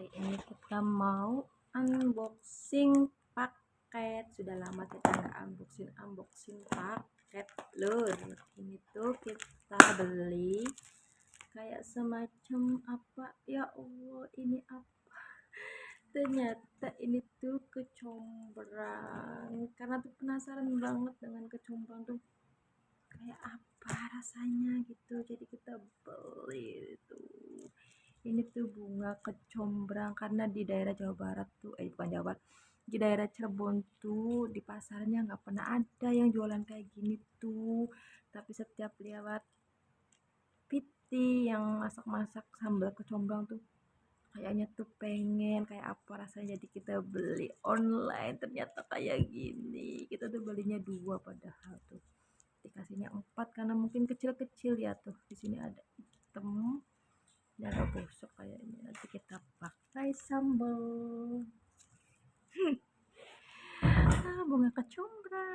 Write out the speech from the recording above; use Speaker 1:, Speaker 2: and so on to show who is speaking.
Speaker 1: Hari ini kita mau unboxing paket. Sudah lama kita nggak unboxing paket lur. Ini tuh kita beli kayak semacam apa ya Allah, ini apa? Ternyata ini tuh kecombrang. Karena tuh penasaran banget dengan kecombrang tuh kayak apa rasanya gitu. Jadi kita beli itu. Ini tuh bunga kecombrang karena di daerah Jawa Barat tuh bukan Jawa, di daerah Cirebon tuh di pasarnya nggak pernah ada yang jualan kayak gini tuh. Tapi setiap lewat Piti yang masak-masak sambal kecombrang tuh kayaknya tuh pengen kayak apa rasanya, jadi kita beli online. Ternyata kayak gini, kita tuh belinya 2 padahal tuh dikasihnya 4 karena mungkin kecil-kecil ya. Tuh di sini ada hitam dan ada busuk kayaknya, nanti kita pakai sambal bunga kecombrang.